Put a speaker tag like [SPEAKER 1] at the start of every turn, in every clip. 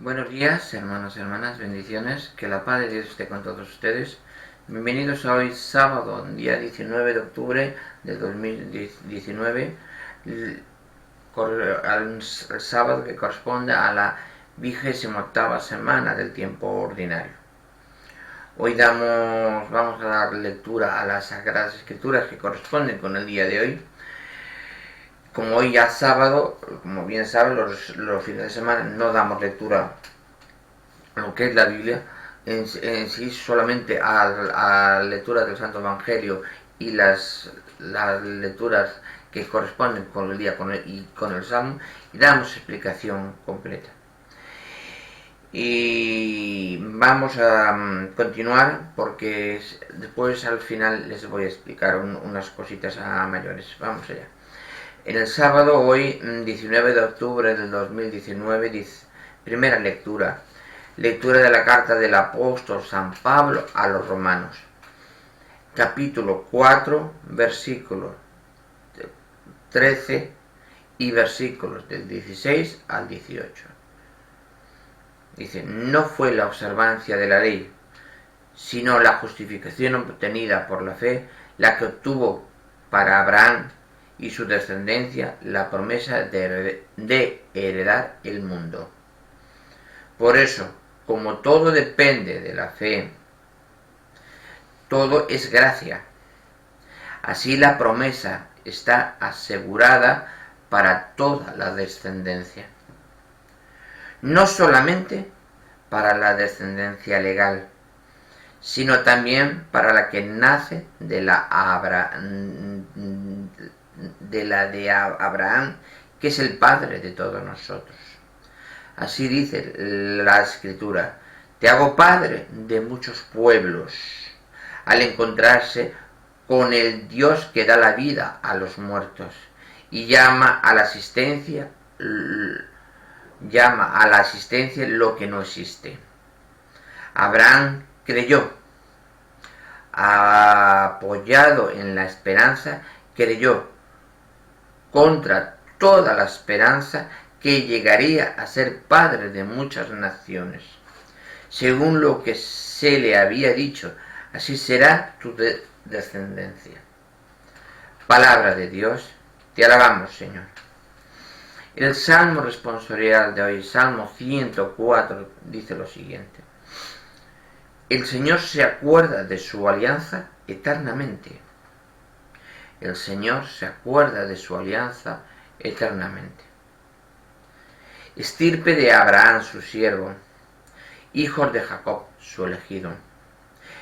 [SPEAKER 1] Buenos días, hermanos y hermanas, bendiciones, que la paz de Dios esté con todos ustedes. Bienvenidos a hoy sábado, día 19 de octubre del 2019, al sábado que corresponde a la 28ª semana del tiempo ordinario. Hoy vamos a dar lectura a las Sagradas Escrituras que corresponden con el día de hoy. Como hoy ya es sábado, como bien saben, los fines de semana no damos lectura a lo que es la Biblia en sí, solamente a la lectura del Santo Evangelio y las lecturas que corresponden con el día y con el Salmo, y damos explicación completa. Y vamos a continuar porque después al final les voy a explicar unas cositas a mayores. Vamos allá. En el sábado, hoy 19 de octubre del 2019, dice, primera lectura. Lectura de la carta del apóstol San Pablo a los romanos. Capítulo 4, versículos 13 y versículos del 16 al 18. Dice, no fue la observancia de la ley, sino la justificación obtenida por la fe, la que obtuvo para Abraham y su descendencia la promesa de heredar el mundo. Por eso, como todo depende de la fe, todo es gracia. Así la promesa está asegurada para toda la descendencia. No solamente para la descendencia legal, sino también para la que nace de Abraham, que es el padre de todos nosotros. Así dice la Escritura, te hago padre de muchos pueblos, al encontrarse con el Dios que da la vida a los muertos y llama a la asistencia lo que no existe. Abraham creyó, apoyado en la esperanza, creyó contra toda la esperanza que llegaría a ser padre de muchas naciones. Según lo que se le había dicho, así será tu descendencia. Palabra de Dios, te alabamos, Señor. El Salmo responsorial de hoy, Salmo 104, dice lo siguiente. El Señor se acuerda de su alianza eternamente. El Señor se acuerda de su alianza eternamente. Estirpe de Abraham su siervo, hijos de Jacob su elegido.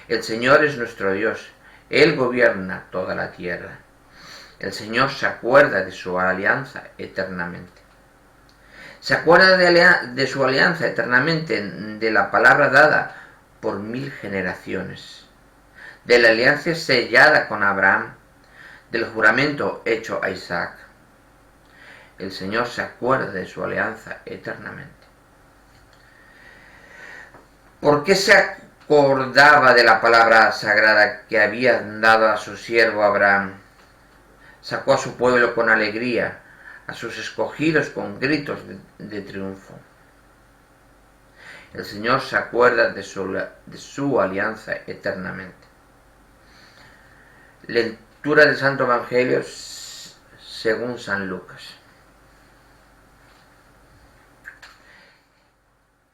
[SPEAKER 1] El Señor es nuestro Dios, Él gobierna toda la tierra. El Señor se acuerda de su alianza eternamente. Se acuerda de su alianza eternamente, de la palabra dada por 1000 generaciones, de la alianza sellada con Abraham, del juramento hecho a Isaac. El Señor se acuerda de su alianza eternamente. ¿Por qué se acordaba de la palabra sagrada que había dado a su siervo Abraham? Sacó a su pueblo con alegría, a sus escogidos con gritos de triunfo. El Señor se acuerda de su alianza eternamente. Lectura del Santo Evangelio según San Lucas.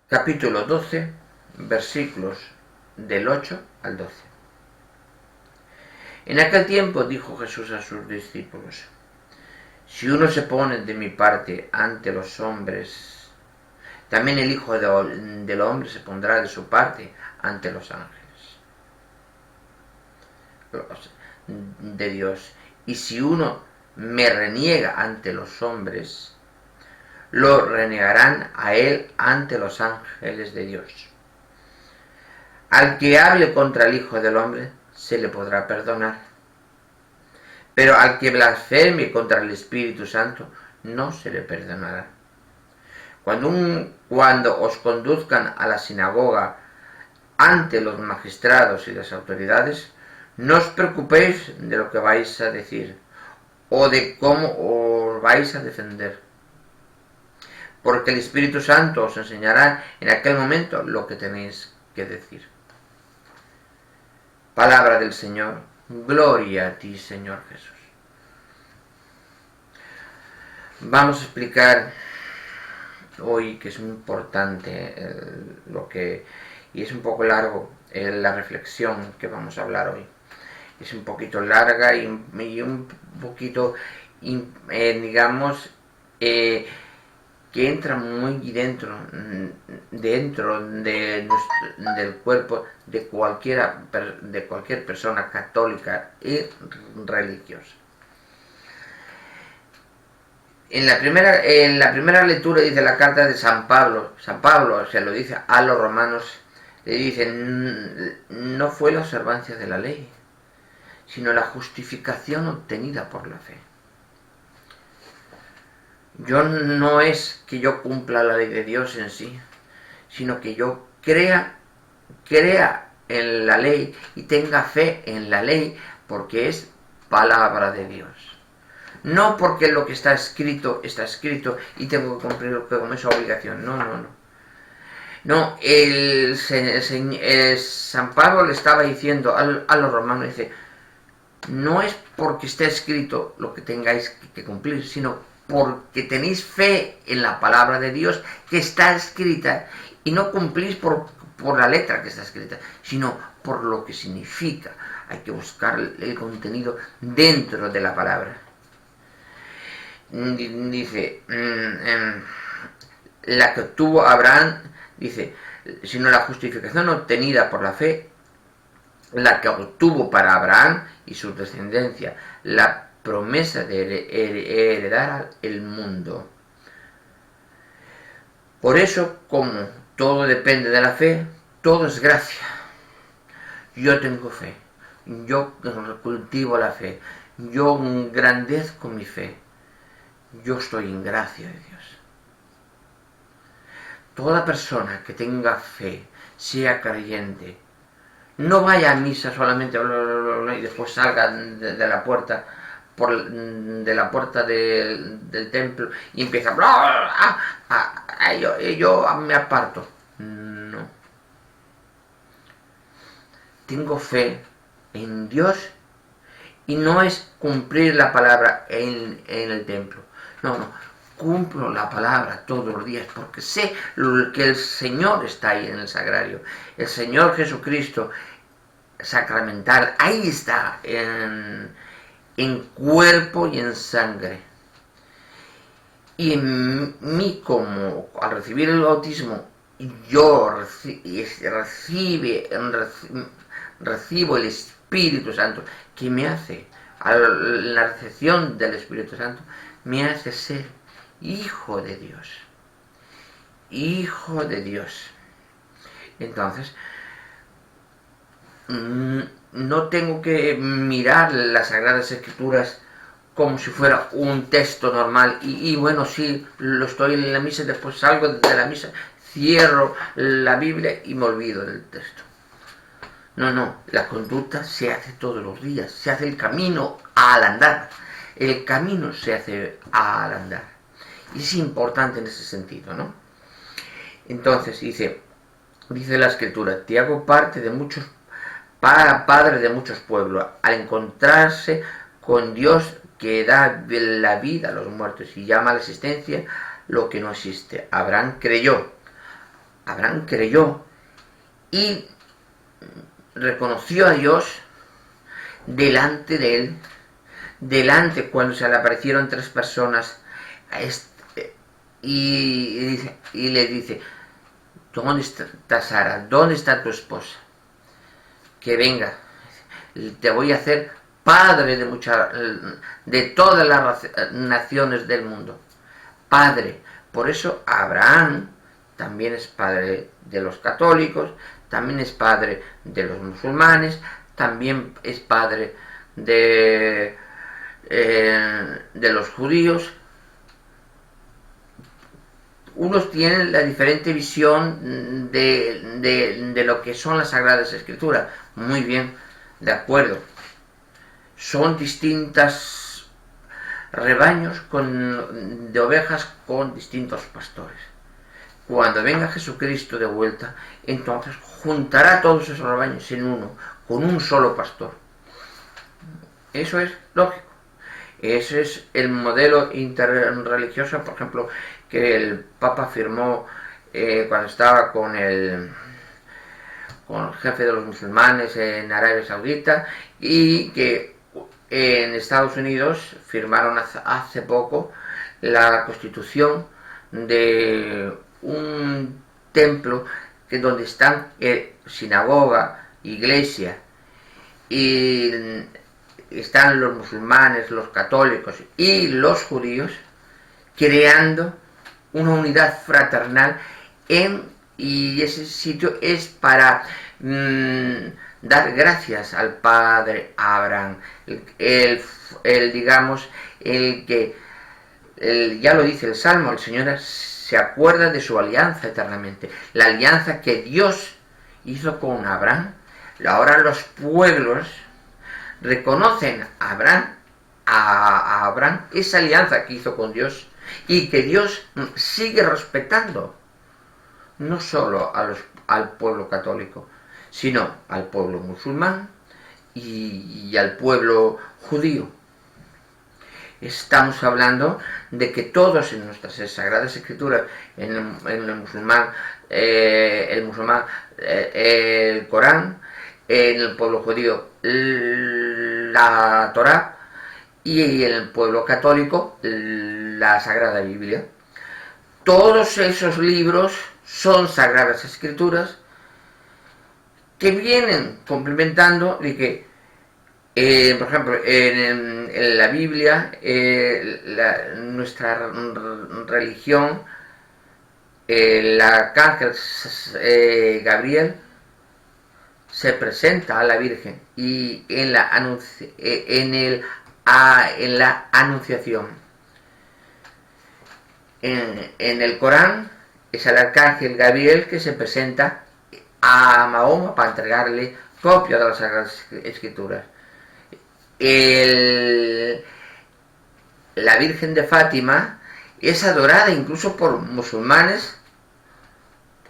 [SPEAKER 1] Capítulo 12, versículos del 8 al 12. En aquel tiempo dijo Jesús a sus discípulos, si uno se pone de mi parte ante los hombres, también el Hijo del Hombre se pondrá de su parte ante los ángeles de Dios. Y si uno me reniega ante los hombres, lo renegarán a él ante los ángeles de Dios. Al que hable contra el Hijo del Hombre, se le podrá perdonar. Pero al que blasfeme contra el Espíritu Santo, no se le perdonará. Cuando os conduzcan a la sinagoga ante los magistrados y las autoridades, no os preocupéis de lo que vais a decir o de cómo os vais a defender, porque el Espíritu Santo os enseñará en aquel momento lo que tenéis que decir. Palabra del Señor. Gloria a ti, Señor Jesús. Vamos a explicar hoy, que es muy importante y es un poco largo la reflexión que vamos a hablar hoy. Es un poquito larga y un poquito, digamos, que entra muy dentro del cuerpo de cualquier persona católica y religiosa. En la primera lectura dice la carta de San Pablo se lo dice a los romanos, le dice: no fue la observancia de la ley, sino la justificación obtenida por la fe. No es que yo cumpla la ley de Dios en sí, sino que yo crea en la ley y tenga fe en la ley, porque es palabra de Dios. No porque lo que está escrito y tengo que cumplir con esa obligación. No, San Pablo le estaba diciendo a los romanos, dice: no es porque esté escrito lo que tengáis que cumplir, sino porque tenéis fe en la palabra de Dios que está escrita, y no cumplís por la letra que está escrita, sino por lo que significa. Hay que buscar el contenido dentro de la palabra. Dice, la que obtuvo Abraham, dice, sino la justificación obtenida por la fe, la que obtuvo para Abraham y su descendencia la promesa de heredar el mundo. Por eso, como todo depende de la fe, todo es gracia. Yo tengo fe, yo cultivo la fe, yo engrandezco mi fe, yo estoy en gracia de Dios. Toda persona que tenga fe, sea creyente, no vaya a misa solamente y después salga de la puerta del templo y empieza yo me aparto. No. Tengo fe en Dios, y no es cumplir la palabra en el templo. No. Cumplo la palabra todos los días porque sé que el Señor está ahí en el sagrario. El Señor Jesucristo sacramental, ahí está, en cuerpo y en sangre. Y en mí, como al recibir el bautismo, yo recibo el Espíritu Santo, que me hace, la recepción del Espíritu Santo, me hace ser hijo de Dios. Hijo de Dios. Entonces, no tengo que mirar las Sagradas Escrituras como si fuera un texto normal y bueno, sí, lo estoy en la misa, después salgo de la misa, cierro la Biblia y me olvido del texto. No, la conducta se hace todos los días, se hace el camino al andar. El camino se hace al andar. Y es importante en ese sentido, ¿no? Entonces dice la Escritura: te hago parte de muchos, padre de muchos pueblos, al encontrarse con Dios que da la vida a los muertos y llama a la existencia lo que no existe. Abraham creyó y reconoció a Dios delante de él, cuando se le aparecieron tres personas, y le dice: ¿dónde está Sara? ¿Dónde está tu esposa? Que venga, te voy a hacer padre de todas las naciones del mundo. Padre. Por eso Abraham también es padre de los católicos, también es padre de los musulmanes, también es padre de los judíos. Unos tienen la diferente visión de lo que son las Sagradas Escrituras. Muy bien, de acuerdo. Son distintas rebaños de ovejas con distintos pastores. Cuando venga Jesucristo de vuelta, entonces juntará todos esos rebaños en uno, con un solo pastor. Eso es lógico. Ese es el modelo interreligioso, por ejemplo, que el Papa firmó cuando estaba con el jefe de los musulmanes en Arabia Saudita, y que en Estados Unidos firmaron hace poco la constitución de un templo donde están sinagoga, iglesia, y están los musulmanes, los católicos y los judíos, creando una unidad fraternal y ese sitio es para dar gracias al padre Abraham, digamos, ya lo dice el Salmo, el Señor se acuerda de su alianza eternamente, la alianza que Dios hizo con Abraham. Ahora los pueblos reconocen a Abraham esa alianza que hizo con Dios y que Dios sigue respetando, no solo al pueblo católico, sino al pueblo musulmán y al pueblo judío. Estamos hablando de que todos en nuestras sagradas escrituras, en el musulmán, el Corán, en el pueblo judío la Torá, y en el pueblo católico la Sagrada Biblia. Todos esos libros son sagradas escrituras que vienen complementando de que, por ejemplo, en la Biblia, nuestra religión, el arcángel Gabriel se presenta a la Virgen, y en la anunciación. En el Corán es el arcángel Gabriel que se presenta a Mahoma para entregarle copia de las Sagradas Escrituras. La Virgen de Fátima es adorada incluso por musulmanes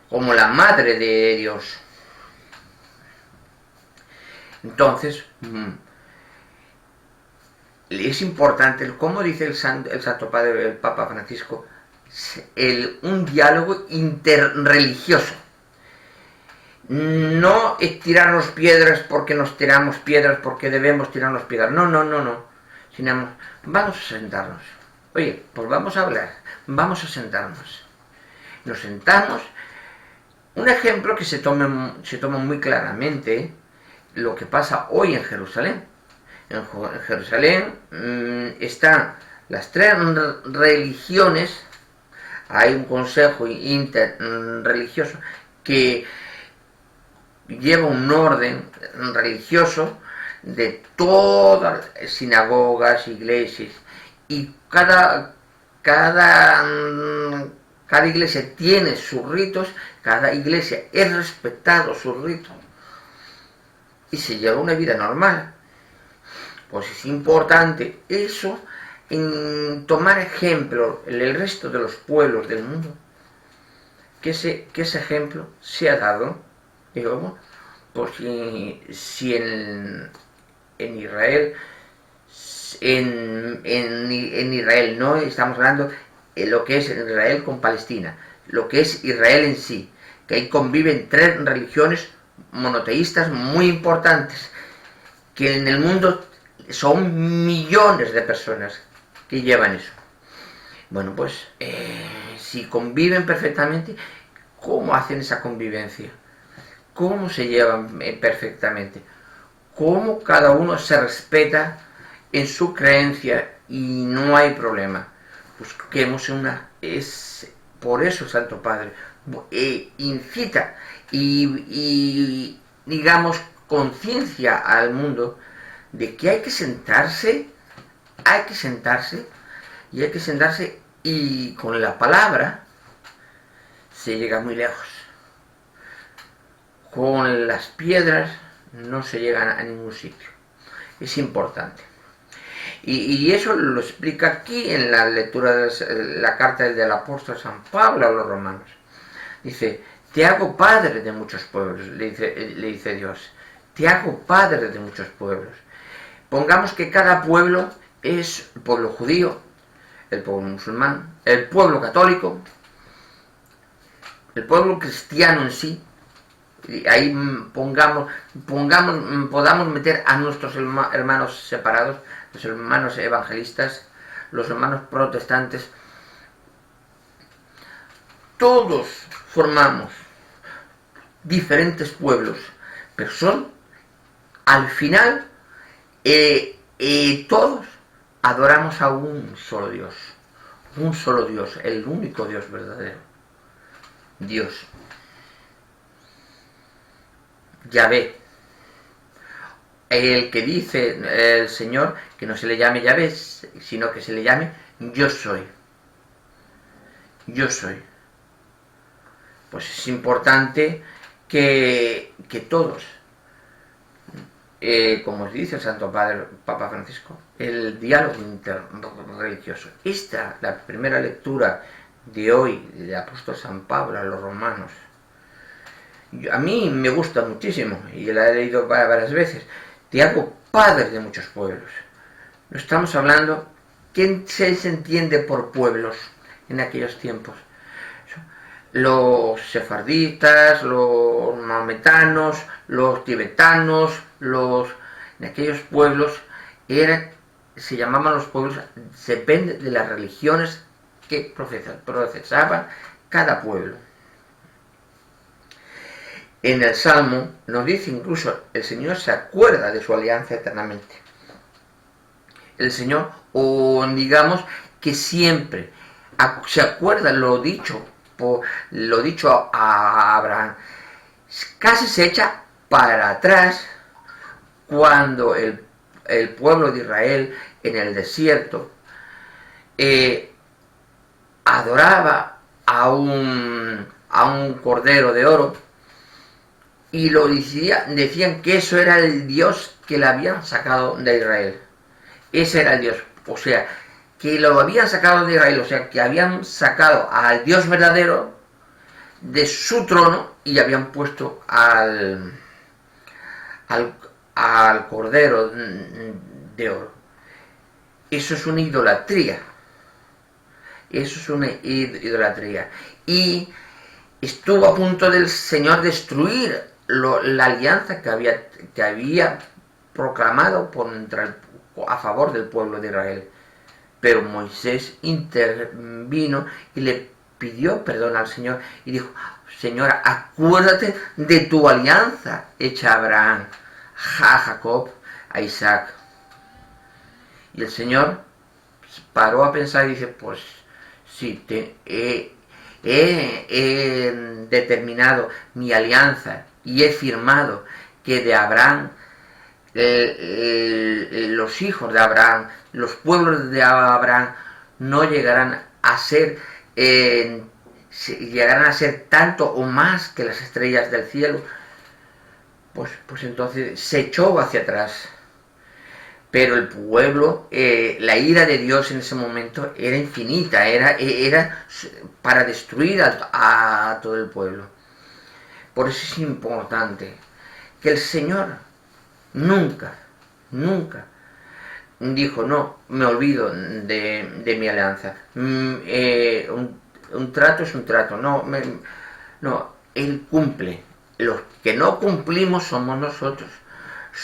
[SPEAKER 1] como la Madre de Dios. Entonces, es importante, como dice el Santo Padre, el Papa Francisco, un diálogo interreligioso. No es tirarnos piedras porque nos tiramos piedras, porque debemos tirarnos piedras. No. Sino, vamos a sentarnos. Oye, pues vamos a hablar. Vamos a sentarnos. Nos sentamos. Un ejemplo que se toma muy claramente lo que pasa hoy en Jerusalén. En Jerusalén están las tres religiones. Hay un consejo interreligioso que lleva un orden religioso de todas las sinagogas, iglesias, y cada iglesia tiene sus ritos, cada iglesia es respetado sus ritos y se lleva una vida normal. Pues es importante eso, en tomar ejemplo en el resto de los pueblos del mundo, que ese ejemplo se ha dado. Digo, pues si en Israel, en Israel no estamos hablando de lo que es Israel con Palestina, lo que es Israel en sí, que ahí conviven tres religiones monoteístas muy importantes, que en el mundo son millones de personas que llevan eso. Bueno, pues si conviven perfectamente, ¿cómo hacen esa convivencia? ¿Cómo se llevan perfectamente? ¿Cómo cada uno se respeta en su creencia y no hay problema? Busquemos es por eso Santo Padre incita y digamos conciencia al mundo de que hay que sentarse y con la palabra se llega muy lejos. Con las piedras no se llega a ningún sitio. Es importante. Y eso lo explica aquí en la lectura de la carta del apóstol San Pablo a los romanos. Dice, te hago padre de muchos pueblos, le dice Dios. Te hago padre de muchos pueblos. Pongamos que cada pueblo es el pueblo judío, el pueblo musulmán, el pueblo católico, el pueblo cristiano en sí. Y ahí podamos meter a nuestros hermanos separados, los hermanos evangelistas, los hermanos protestantes. Todos formamos diferentes pueblos, pero son, al final, todos adoramos a un solo Dios, el único Dios verdadero, Dios. Yahvé, el que dice el Señor que no se le llame Yahvé, sino que se le llame yo soy. Pues es importante que todos, como os dice el Santo Padre Papa Francisco, el diálogo interreligioso. Esta, la primera lectura de hoy del apóstol San Pablo a los romanos, a mí me gusta muchísimo y la he leído varias veces. Te hago padre de muchos pueblos. No estamos hablando, ¿quién se entiende por pueblos en aquellos tiempos? Los sefarditas, los maometanos, los tibetanos, en aquellos pueblos se llamaban los pueblos, depende de las religiones que profesaban cada pueblo. En el Salmo nos dice incluso, el Señor se acuerda de su alianza eternamente. El Señor, o digamos que siempre se acuerda lo dicho a Abraham. Casi se echa para atrás cuando el pueblo de Israel en el desierto adoraba a un cordero de oro. Y decían que eso era el Dios que le habían sacado de Israel. Ese era el Dios. O sea, que lo habían sacado de Israel. O sea, que habían sacado al Dios verdadero de su trono y habían puesto al cordero de oro. Eso es una idolatría. Y estuvo a punto del Señor destruir la alianza que había proclamado a favor del pueblo de Israel. Pero Moisés intervino y le pidió perdón al Señor y dijo, Señor, acuérdate de tu alianza hecha a Abraham, a Jacob, a Isaac. Y el Señor paró a pensar y dice, pues sí, he determinado mi alianza y he firmado que de Abraham, los hijos de Abraham, los pueblos de Abraham no llegarán a ser tanto o más que las estrellas del cielo. Pues entonces se echó hacia atrás. Pero el pueblo, la ira de Dios en ese momento era infinita, era para destruir a todo el pueblo. Por eso es importante que el Señor nunca dijo, no, me olvido de mi alianza. Un trato es un trato, no, Él cumple. Los que no cumplimos somos nosotros.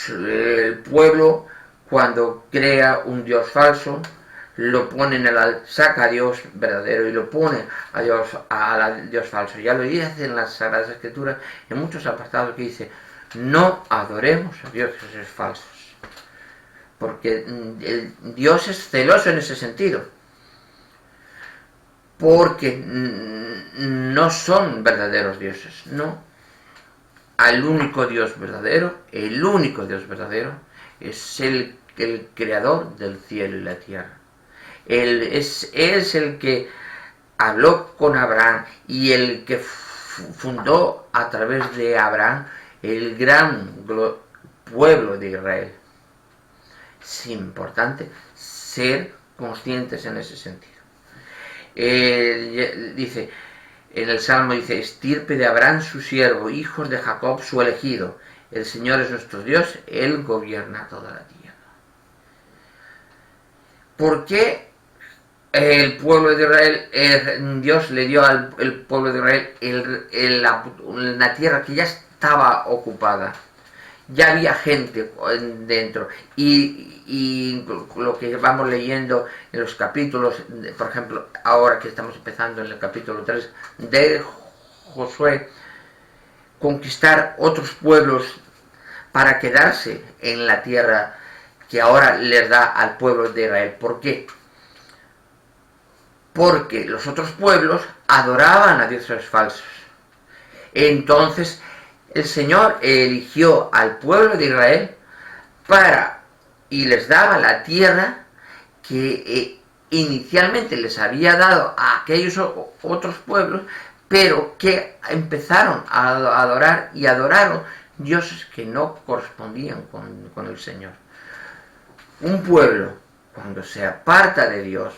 [SPEAKER 1] El pueblo, cuando crea un Dios falso, lo pone saca a Dios verdadero y lo pone a Dios falso. Ya lo dice en las Sagradas Escrituras, en muchos apartados que dice, no adoremos a dioses falsos. Porque Dios es celoso en ese sentido. Porque no son verdaderos dioses, no. El único Dios verdadero es el creador del cielo y la tierra. Él es el que habló con Abraham y el que fundó a través de Abraham el gran pueblo de Israel. Es importante ser conscientes en ese sentido. Dice, en el Salmo dice, estirpe de Abraham su siervo, hijos de Jacob su elegido. El Señor es nuestro Dios, Él gobierna toda la tierra. ¿Por qué el pueblo de Israel, Dios le dio al pueblo de Israel la tierra que ya estaba ocupada? Ya había gente dentro, y lo que vamos leyendo en los capítulos, por ejemplo, ahora que estamos empezando en el capítulo 3 de Josué, conquistar otros pueblos para quedarse en la tierra que ahora les da al pueblo de Israel. ¿Por qué? Porque los otros pueblos adoraban a dioses falsos. Entonces el Señor eligió al pueblo de Israel y les daba la tierra que inicialmente les había dado a aquellos otros pueblos, pero que empezaron a adorar y adoraron dioses que no correspondían con el Señor. Un pueblo, cuando se aparta de Dios,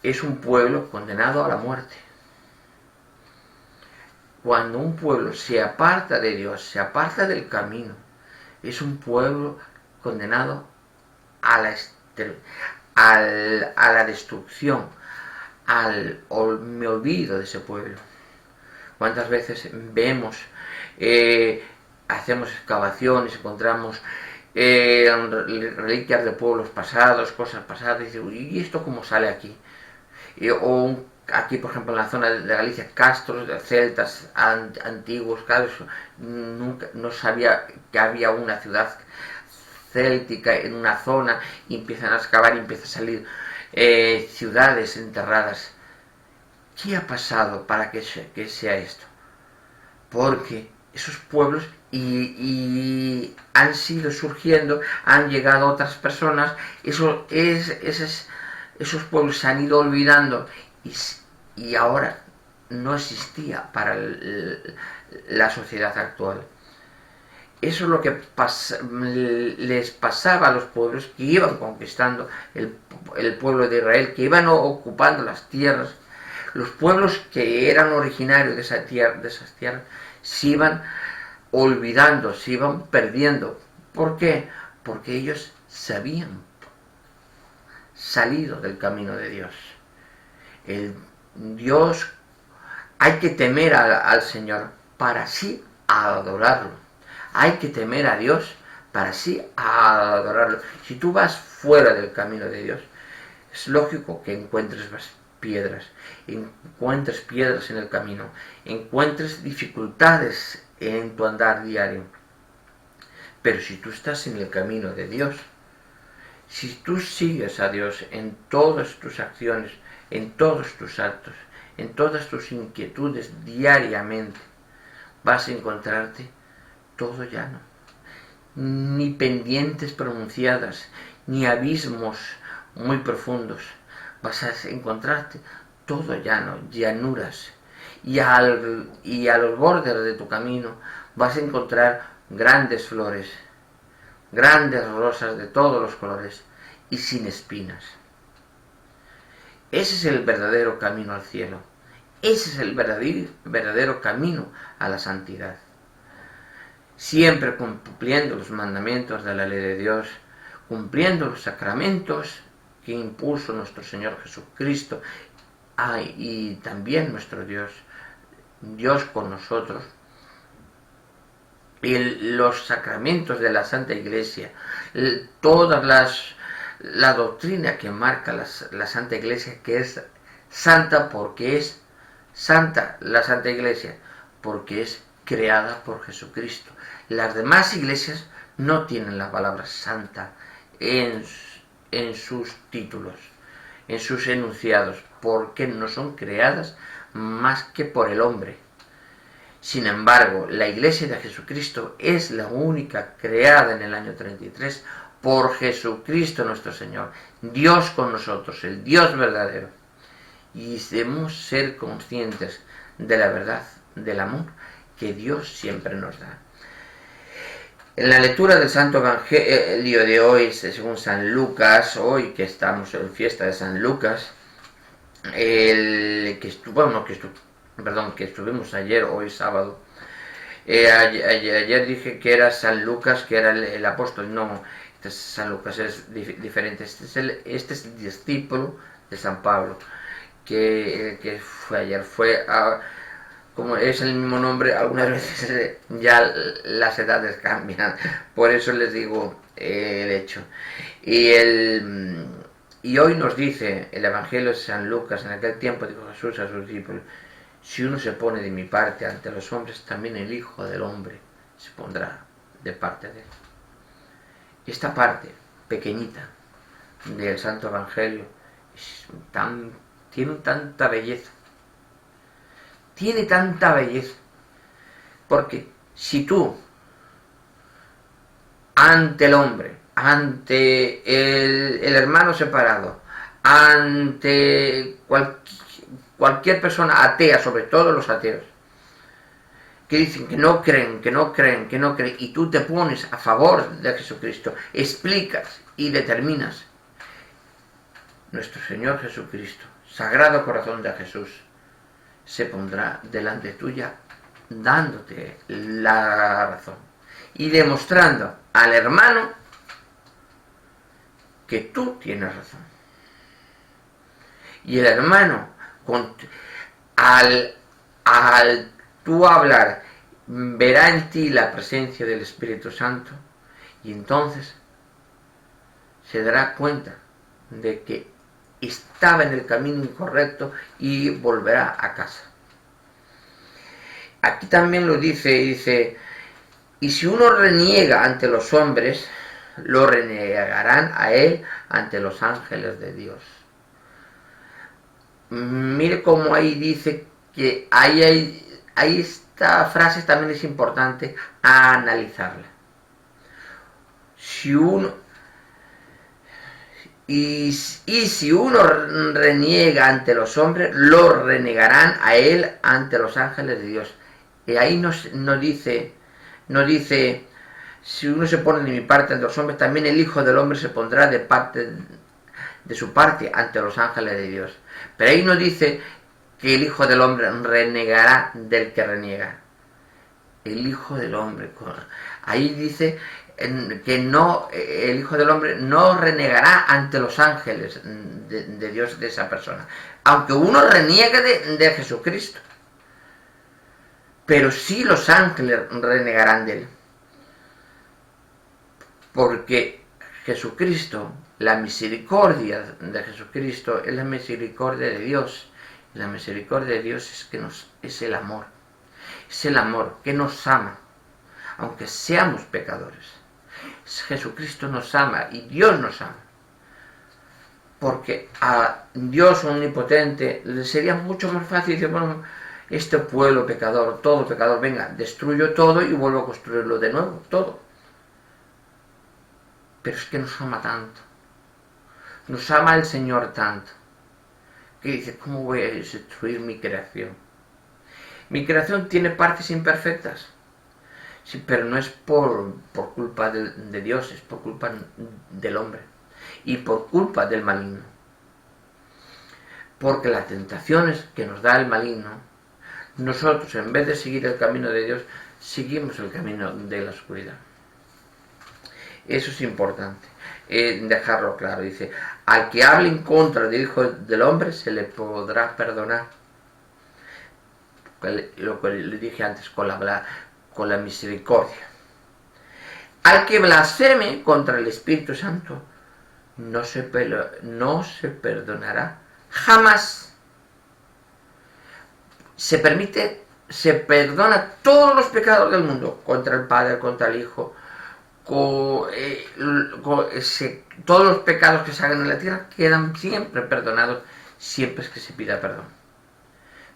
[SPEAKER 1] es un pueblo condenado a la muerte. Cuando un pueblo se aparta de Dios, se aparta del camino, es un pueblo condenado a la destrucción, me olvido de ese pueblo. ¿Cuántas veces vemos, hacemos excavaciones, encontramos reliquias de pueblos pasados, cosas pasadas, y digo, ¿y esto cómo sale aquí? Aquí, por ejemplo, en la zona de Galicia, castros de celtas antiguos, claro, nunca no sabía que había una ciudad céltica en una zona, y empiezan a excavar y empiezan a salir ciudades enterradas. ¿Qué ha pasado para que sea esto? Porque esos pueblos y han sido surgiendo, han llegado otras personas, esos pueblos se han ido olvidando, y ahora no existía para la sociedad actual. Eso es lo que les pasaba a los pueblos que iban conquistando el pueblo de Israel, que iban ocupando las tierras. Los pueblos que eran originarios de esas tierras se iban olvidando, se iban perdiendo. ¿Por qué? Porque ellos se habían salido del camino de Dios. Hay que temer al Señor para así adorarlo. Hay que temer a Dios para así adorarlo. Si tú vas fuera del camino de Dios, es lógico que encuentres piedras en el camino, encuentres dificultades en tu andar diario. Pero si tú estás en el camino de Dios, si tú sigues a Dios en todas tus acciones, en todos tus actos, en todas tus inquietudes diariamente, vas a encontrarte todo llano. Ni pendientes pronunciadas, ni abismos muy profundos. Vas a encontrarte todo llano, llanuras. Y a los bordes de tu camino vas a encontrar grandes flores, grandes rosas de todos los colores y sin espinas. Ese es el verdadero camino al cielo. Ese es el verdadero camino a la santidad. Siempre cumpliendo los mandamientos de la ley de Dios, cumpliendo los sacramentos que impuso nuestro Señor Jesucristo, y también nuestro Dios con nosotros, y los sacramentos de la Santa Iglesia, toda la doctrina que marca la Santa Iglesia, que es santa porque es santa la Santa Iglesia, porque es creada por Jesucristo. Las demás iglesias no tienen la palabra santa en sus títulos, en sus enunciados, porque no son creadas más que por el hombre. Sin embargo, la Iglesia de Jesucristo es la única creada en el año 33 por Jesucristo nuestro Señor, Dios con nosotros, el Dios verdadero. Y debemos ser conscientes de la verdad, del amor que Dios siempre nos da. En la lectura del Santo Evangelio de hoy, según San Lucas, hoy que estamos en fiesta de San Lucas, que estuvimos ayer, hoy sábado, ayer dije que era San Lucas, que era el apóstol. No, este es San Lucas, es diferente. Este es el discípulo de San Pablo, que fue ayer. Como es el mismo nombre, algunas veces ya las edades cambian. Por eso les digo el hecho. Y hoy nos dice el Evangelio de San Lucas: en aquel tiempo dijo Jesús a sus discípulos: si uno se pone de mi parte ante los hombres, también el Hijo del Hombre se pondrá de parte de él. Esta parte pequeñita del Santo Evangelio tiene tanta belleza. Tiene tanta belleza. Porque si tú, ante el hombre, ante el hermano separado, ante cualquier persona atea, sobre todo los ateos, que dicen que no creen, y tú te pones a favor de Jesucristo, explicas y determinas, nuestro Señor Jesucristo, Sagrado Corazón de Jesús, se pondrá delante tuya dándote la razón y demostrando al hermano que tú tienes razón. Y el hermano, al tú hablar, verá en ti la presencia del Espíritu Santo, y entonces se dará cuenta de que estaba en el camino incorrecto y volverá a casa. Aquí también lo dice, y si uno reniega ante los hombres, lo renegarán a él ante los ángeles de Dios. Mire cómo ahí dice que ahí esta frase también es importante a analizarla. Si uno reniega ante los hombres, lo renegarán a él ante los ángeles de Dios. Y ahí no dice, si uno se pone de mi parte ante los hombres, también el Hijo del Hombre se pondrá de su parte ante los ángeles de Dios. Pero ahí no dice que el Hijo del Hombre renegará del que reniega. El Hijo del Hombre. Ahí dice que no, el Hijo del Hombre no renegará ante los ángeles de Dios, de esa persona. Aunque uno reniegue de Jesucristo. Pero sí los ángeles renegarán de él. Porque Jesucristo, la misericordia de Jesucristo es la misericordia de Dios. Y la misericordia de Dios es el amor. Es el amor que nos ama, aunque seamos pecadores. Jesucristo nos ama y Dios nos ama. Porque a Dios omnipotente le sería mucho más fácil decir, bueno, este pueblo pecador, todo pecador, venga, destruyo todo y vuelvo a construirlo de nuevo, todo. Pero es que nos ama tanto. Nos ama el Señor tanto. Que dice, ¿cómo voy a destruir mi creación? Mi creación tiene partes imperfectas. Sí, pero no es por culpa de Dios, es por culpa del hombre. Y por culpa del maligno. Porque las tentaciones que nos da el maligno, nosotros en vez de seguir el camino de Dios, seguimos el camino de la oscuridad. Eso es importante, dejarlo claro. Dice, al que hable en contra del Hijo del Hombre se le podrá perdonar. Lo que le dije antes, con la misericordia. Al que blasfeme contra el Espíritu Santo no se perdonará jamás. Se perdona todos los pecados del mundo, contra el Padre, contra el Hijo, todos los pecados que se hagan en la tierra quedan siempre perdonados, siempre es que se pida perdón.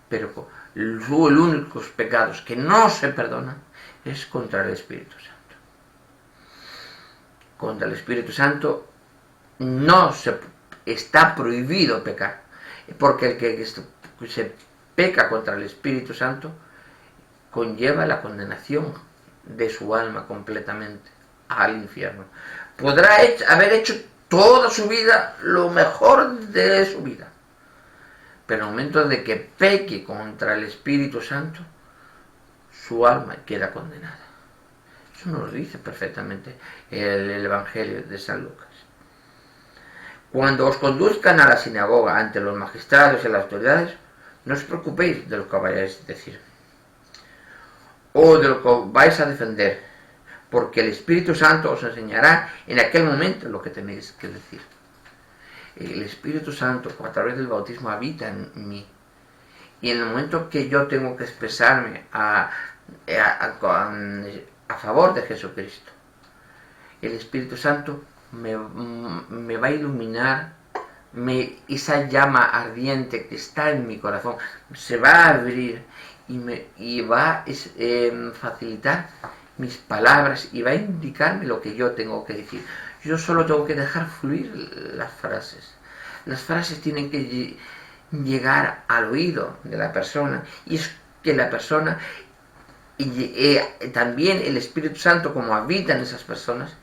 [SPEAKER 1] Pero los únicos pecados que no se perdonan es contra el Espíritu Santo. Contra el Espíritu Santo está prohibido pecar, porque el que se peca contra el Espíritu Santo conlleva la condenación de su alma completamente al infierno. Podrá haber hecho toda su vida lo mejor de su vida, pero en el momento de que peque contra el Espíritu Santo, su alma queda condenada. Eso nos lo dice perfectamente el Evangelio de San Lucas. Cuando os conduzcan a la sinagoga ante los magistrados y las autoridades, no os preocupéis de lo que vayáis a decir o de lo que vais a defender, porque el Espíritu Santo os enseñará en aquel momento lo que tenéis que decir. El Espíritu Santo, a través del bautismo, habita en mí. Y en el momento que yo tengo que expresarme a favor de Jesucristo, el Espíritu Santo me va a iluminar, esa llama ardiente que está en mi corazón se va a abrir y va a facilitar mis palabras y va a indicarme lo que yo tengo que decir. Yo solo tengo que dejar fluir las frases. Las frases tienen que llegar al oído de la persona, y es que la persona y también el Espíritu Santo, como habita en esas personas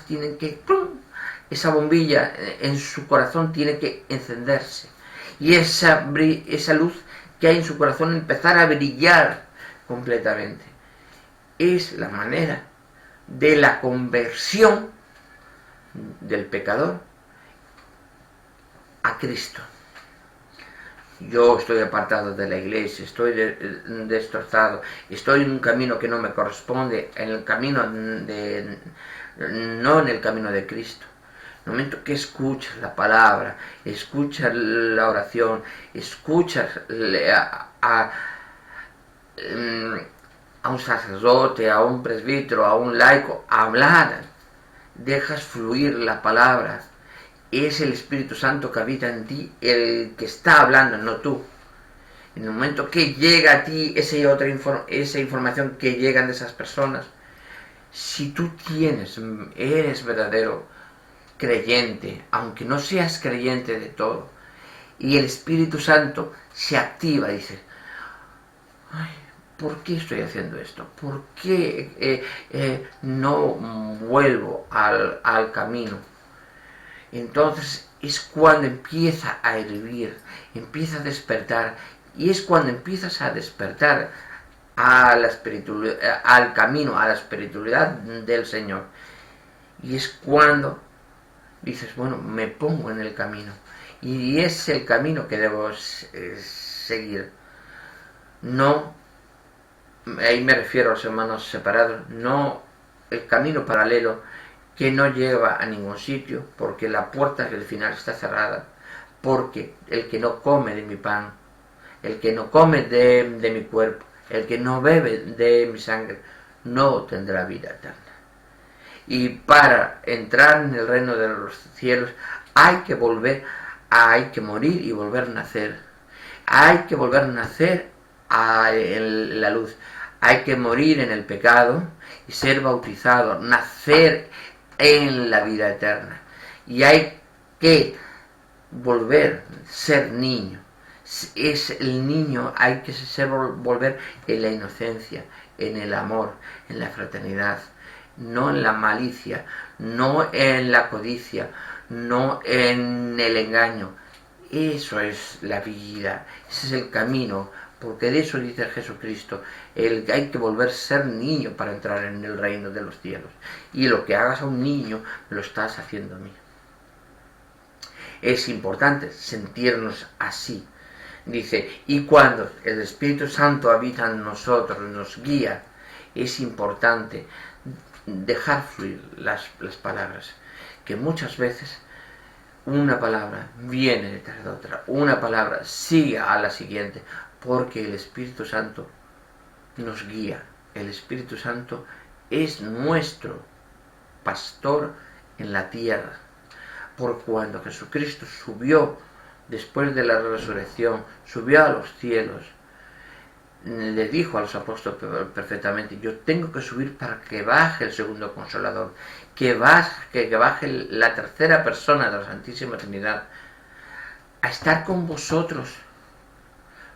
[SPEAKER 1] tienen que, esa bombilla en su corazón tiene que encenderse, y esa luz que hay en su corazón empezar a brillar completamente. Es la manera de la conversión del pecador a Cristo. Yo estoy apartado de la iglesia, estoy destrozado, estoy en un camino que no me corresponde, en el camino no en el camino de Cristo. En el momento que escuchas la palabra, escuchas la oración, escuchas a un sacerdote, a un presbítero, a un laico hablar, dejas fluir la palabra, es el Espíritu Santo que habita en ti el que está hablando, no tú. En el momento que llega a ti esa información que llegan de esas personas, si tú eres verdadero creyente, aunque no seas creyente de todo, y el Espíritu Santo se activa, dice, ay, ¿por qué estoy haciendo esto? ¿Por qué no vuelvo al camino? Entonces es cuando empieza a hervir, empieza a despertar, y es cuando empiezas a despertar al camino, a la espiritualidad del Señor. Y es cuando dices, bueno, me pongo en el camino, y es el camino que debo seguir. No, ahí me refiero a los hermanos separados, no el camino paralelo que no lleva a ningún sitio, porque la puerta al final está cerrada, porque el que no come de mi pan, el que no come de mi cuerpo, el que no bebe de mi sangre, no tendrá vida eterna. Y para entrar en el reino de los cielos hay que morir y volver a nacer. Hay que volver a nacer en la luz. Hay que morir en el pecado y ser bautizado, nacer en la vida eterna. Y hay que volver a ser niño. Es el niño, hay que volver en la inocencia, en el amor, en la fraternidad, no en la malicia, no en la codicia, no en el engaño. Eso es la vida, ese es el camino, porque de eso dice Jesucristo, hay que volver a ser niño para entrar en el reino de los cielos. Y lo que hagas a un niño, lo estás haciendo a mí. Es importante sentirnos así. Dice, y cuando el Espíritu Santo habita en nosotros, nos guía, es importante dejar fluir las palabras, que muchas veces una palabra viene detrás de otra, una palabra sigue a la siguiente, porque el Espíritu Santo nos guía. El Espíritu Santo es nuestro pastor en la tierra. Por cuando Jesucristo subió después de la resurrección, subió a los cielos, le dijo a los apóstoles perfectamente, yo tengo que subir para que baje el segundo Consolador, que baje la tercera persona de la Santísima Trinidad, a estar con vosotros,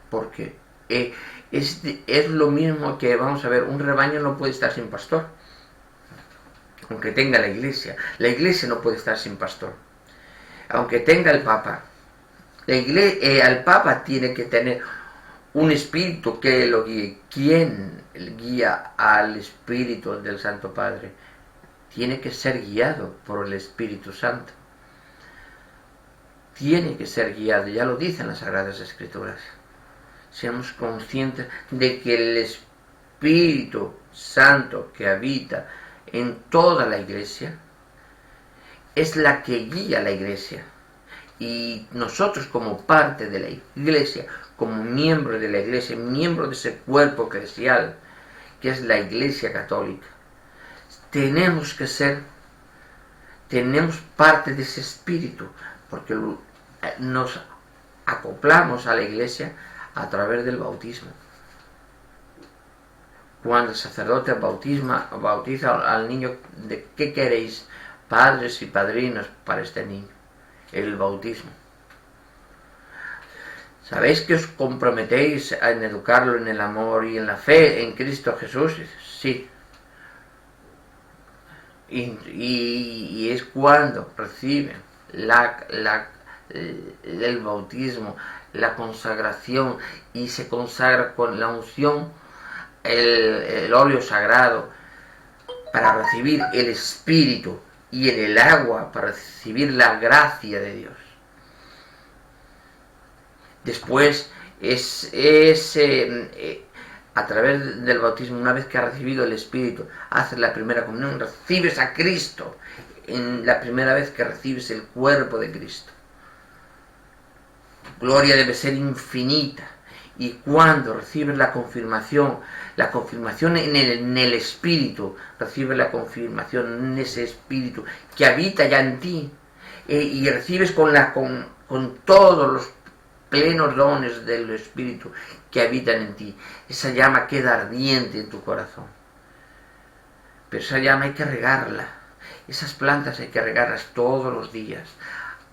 [SPEAKER 1] porque Es lo mismo que, vamos a ver, un rebaño no puede estar sin pastor, aunque tenga la iglesia. La iglesia no puede estar sin pastor, aunque tenga el papa. Al papa tiene que tener un espíritu que lo guíe. ¿Quién guía al espíritu del Santo Padre? Tiene que ser guiado por el Espíritu Santo. Tiene que ser guiado, ya lo dicen las Sagradas Escrituras. Seamos conscientes de que el Espíritu Santo que habita en toda la iglesia es la que guía a la iglesia. Y nosotros, como parte de la iglesia, como miembro de la iglesia, miembro de ese cuerpo eclesial que es la Iglesia Católica, tenemos parte de ese espíritu, porque nos acoplamos a la iglesia a través del bautismo. Cuando el sacerdote bautiza al niño, ¿de qué queréis, padres y padrinos, para este niño? El bautismo. ¿Sabéis que os comprometéis en educarlo en el amor y en la fe en Cristo Jesús? Sí. Y es cuando reciben el bautismo, la consagración, y se consagra con la unción, el óleo sagrado, para recibir el Espíritu, y en el agua para recibir la gracia de Dios. Después a través del bautismo, una vez que has recibido el Espíritu, haces la primera comunión, recibes a Cristo, en la primera vez que recibes el cuerpo de Cristo. Tu gloria debe ser infinita. Y cuando recibes la confirmación en el Espíritu, recibes la confirmación en ese Espíritu que habita ya en ti, y recibes con todos los plenos dones del Espíritu que habitan en ti. Esa llama queda ardiente en tu corazón. Pero esa llama hay que regarla. Esas plantas hay que regarlas todos los días.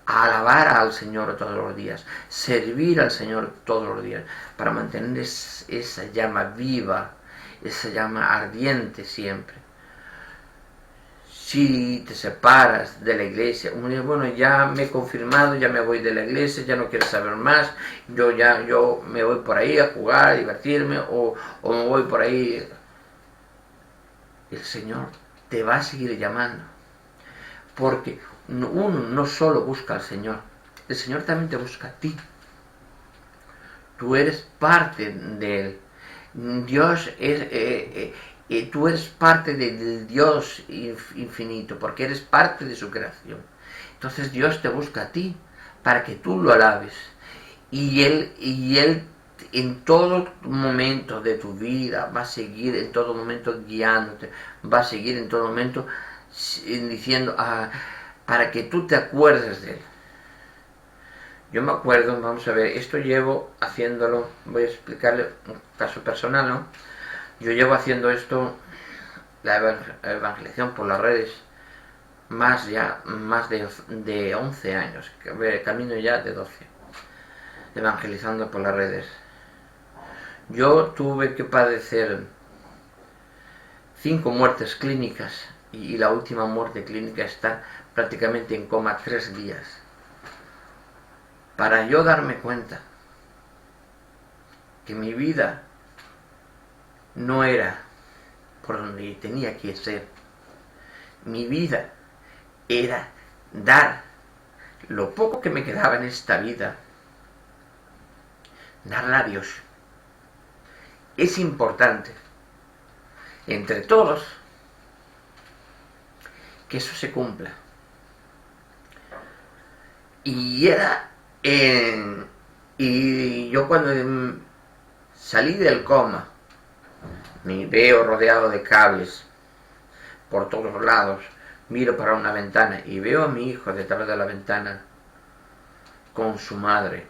[SPEAKER 1] Alabar al Señor todos los días. Servir al Señor todos los días. Para mantener esa llama viva, esa llama ardiente siempre. Si te separas de la iglesia, bueno, ya me he confirmado, ya me voy de la iglesia, ya no quiero saber más, yo me voy por ahí a jugar, a divertirme, o me voy por ahí. El Señor te va a seguir llamando, porque uno no solo busca al Señor, el Señor también te busca a ti. Tú eres parte de Él. Dios es... tú eres parte del Dios infinito, porque eres parte de su creación. Entonces Dios te busca a ti para que tú lo alabes. Y Él en todo momento de tu vida va a seguir en todo momento guiándote, va a seguir en todo momento diciendo para que tú te acuerdes de Él. Yo me acuerdo, vamos a ver, esto llevo haciéndolo, voy a explicarle un caso personal, ¿no? Yo llevo haciendo esto, la evangelización por las redes, más de 11 años, camino ya de 12, evangelizando por las redes. Yo tuve que padecer 5 muertes clínicas, y la última muerte clínica está prácticamente en coma 3 días, para yo darme cuenta que mi vida no era por donde tenía que ser. Mi vida era dar lo poco que me quedaba en esta vida, darla a Dios. Es importante, entre todos, que eso se cumpla. Y yo cuando salí del coma, me veo rodeado de cables por todos lados, miro para una ventana y veo a mi hijo detrás de la ventana con su madre.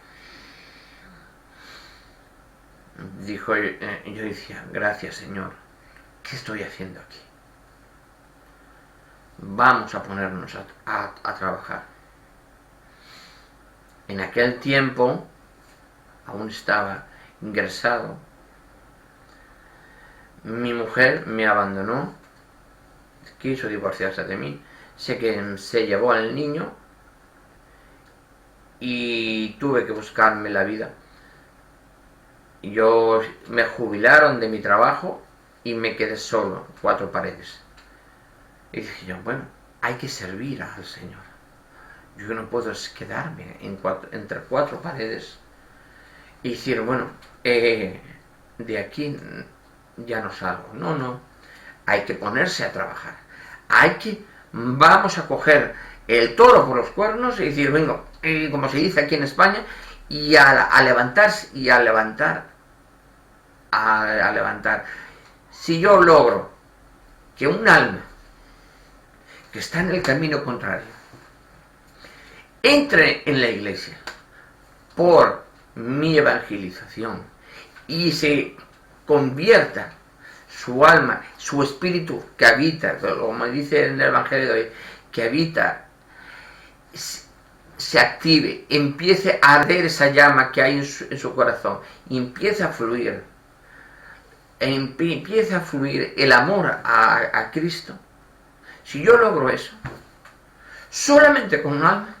[SPEAKER 1] Yo decía, gracias Señor, ¿qué estoy haciendo aquí? Vamos a ponernos a trabajar. En aquel tiempo aún estaba ingresado. Mi mujer me abandonó, quiso divorciarse de mí, sé que se llevó al niño y tuve que buscarme la vida. Yo me jubilaron de mi trabajo y me quedé solo, 4 paredes. Y dije yo, bueno, hay que servir al Señor. Yo no puedo quedarme entre 4 paredes y decir, bueno, de aquí ya no salgo. No, hay que ponerse a trabajar. Vamos a coger el toro por los cuernos y decir, venga, como se dice aquí en España, y a levantarse y a levantar. Si yo logro que un alma que está en el camino contrario entre en la iglesia por mi evangelización y se convierta su alma, su espíritu que habita, como dice en el Evangelio de hoy, que habita, se active, empiece a arder esa llama que hay en su corazón y empiece a fluir el amor a Cristo. Si yo logro eso, solamente con un alma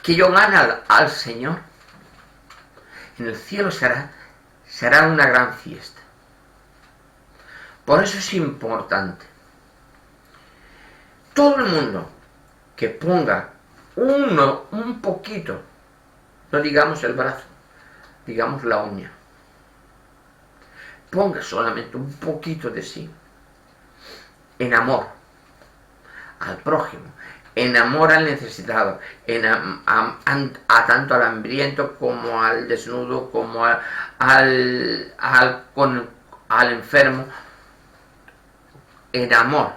[SPEAKER 1] que yo gane al Señor, en el cielo será una gran fiesta. Por eso es importante todo el mundo que ponga un poquito, no digamos el brazo, digamos la uña, ponga solamente un poquito de sí en amor al prójimo, en amor al necesitado, tanto al hambriento como al desnudo, como al enfermo, en amor.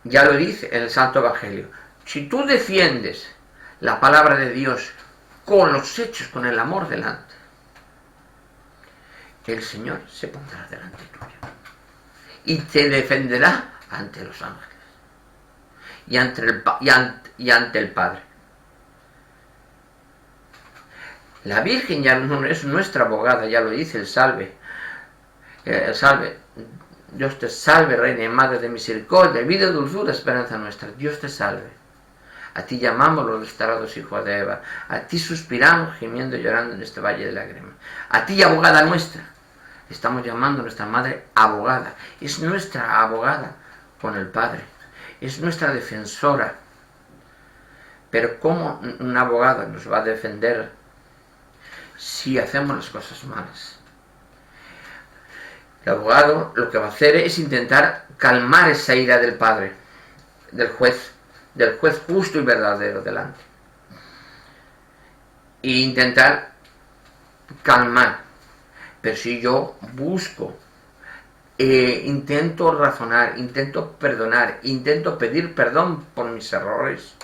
[SPEAKER 1] Ya lo dice el Santo Evangelio. Si tú defiendes la palabra de Dios con los hechos, con el amor delante, el Señor se pondrá delante tuyo y te defenderá ante los ángeles y ante el Padre. La Virgen ya no es nuestra abogada, ya lo dice el salve. Dios te salve, Reina y Madre de misericordia, vida, dulzura, esperanza nuestra. Dios te salve. A ti llamamos los desterrados hijos de Eva. A ti suspiramos, gimiendo y llorando en este valle de lágrimas. A ti, abogada nuestra. Estamos llamando a nuestra Madre abogada. Es nuestra abogada con el Padre. Es nuestra defensora. Pero ¿cómo un abogado nos va a defender si hacemos las cosas malas? El abogado lo que va a hacer es intentar calmar esa ira del Padre, del juez justo y verdadero delante. E intentar calmar. Pero si yo busco, intento razonar, intento perdonar, intento pedir perdón por mis errores,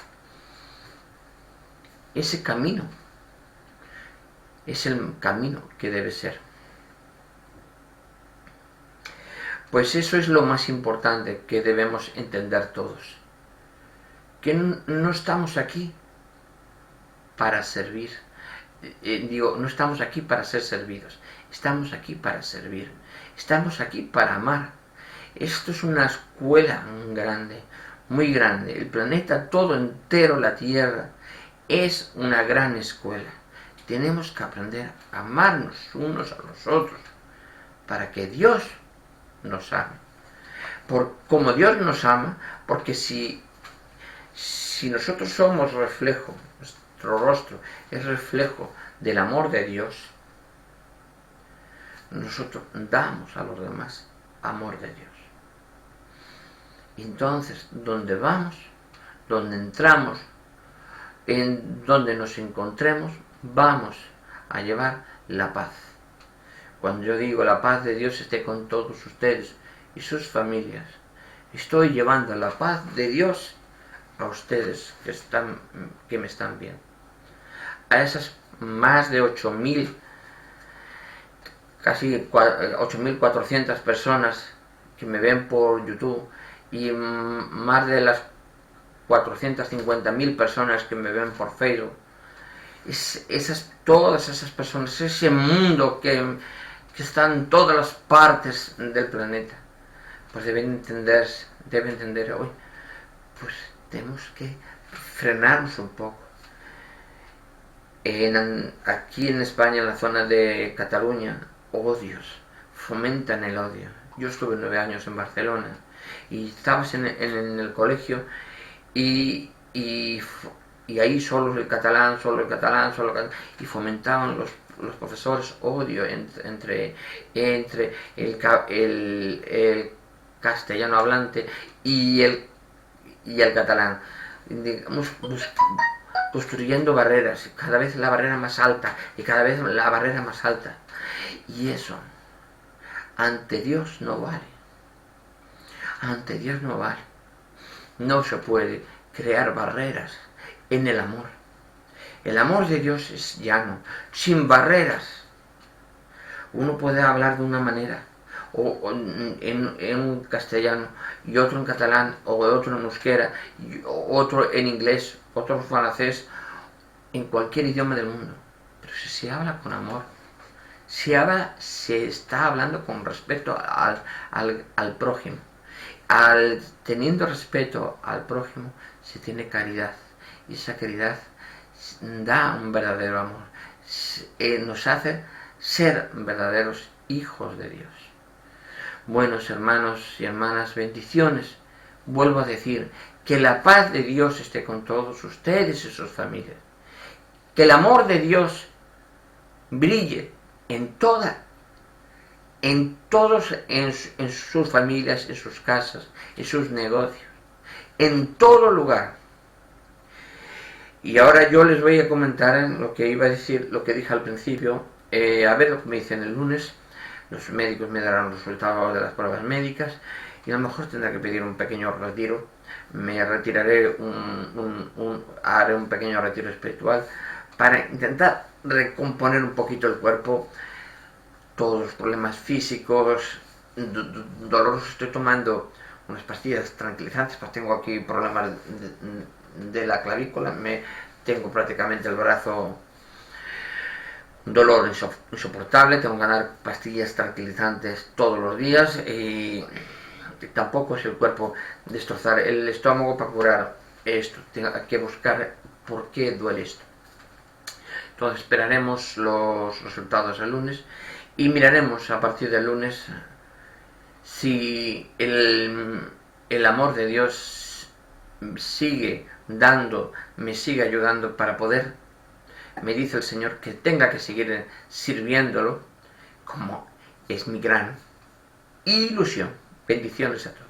[SPEAKER 1] ese camino es el camino que debe ser. Pues eso es lo más importante que debemos entender todos. Que no estamos aquí para servir. No estamos aquí para ser servidos. Estamos aquí para servir. Estamos aquí para amar. Esto es una escuela grande, muy grande. El planeta todo entero, la Tierra, es una gran escuela. Tenemos que aprender a amarnos unos a los otros para que Dios nos ame. Como Dios nos ama, porque si nosotros somos reflejo, nuestro rostro es reflejo del amor de Dios, nosotros damos a los demás amor de Dios. Entonces, donde vamos, donde entramos, en donde nos encontremos, vamos a llevar la paz. Cuando yo digo la paz de Dios esté con todos ustedes y sus familias, estoy llevando la paz de Dios a ustedes que me están viendo. A esas más de 8.000, casi 8.400 personas que me ven por YouTube y más de las 450.000 personas que me ven por Facebook todas esas personas, ese mundo que está en todas las partes del planeta, pues deben entender hoy, pues tenemos que frenarnos un poco. Aquí en España, en la zona de Cataluña, odios, fomentan el odio. Yo estuve 9 años en Barcelona y estabas en el colegio y ahí solo el catalán, y fomentaban los profesores odio entre el castellano hablante y el catalán, digamos, construyendo barreras, cada vez la barrera más alta y cada vez la barrera más alta, y eso ante Dios no vale. Ante Dios no vale. No se puede crear barreras en el amor. El amor de Dios es llano, sin barreras. Uno puede hablar de una manera, o en un castellano, y otro en catalán, o otro en euskera, y otro en inglés, otro en francés, en cualquier idioma del mundo. Pero si se habla con amor, se está hablando con respeto al prójimo. Teniendo respeto al prójimo, se tiene caridad, y esa caridad da un verdadero amor, nos hace ser verdaderos hijos de Dios. Buenos hermanos y hermanas, bendiciones. Vuelvo a decir, que la paz de Dios esté con todos ustedes y sus familias. Que el amor de Dios brille en sus familias, en sus casas, en sus negocios, en todo lugar. Y ahora yo les voy a comentar lo que iba a decir, lo que dije al principio, a ver lo que me dicen el lunes. Los médicos me darán los resultados de las pruebas médicas y a lo mejor tendré que pedir un pequeño retiro. Me retiraré, haré un pequeño retiro espiritual para intentar recomponer un poquito el cuerpo, todos los problemas físicos, dolorosos. Estoy tomando unas pastillas tranquilizantes, pues tengo aquí problemas de la clavícula, tengo prácticamente el brazo, un dolor insoportable, tengo que ganar pastillas tranquilizantes todos los días y tampoco es el cuerpo destrozar el estómago para curar esto, tengo que buscar por qué duele esto. Entonces esperaremos los resultados el lunes y miraremos a partir del lunes si el amor de Dios me sigue ayudando para poder, me dice el Señor, que tenga que seguir sirviéndolo, como es mi gran ilusión. Bendiciones a todos.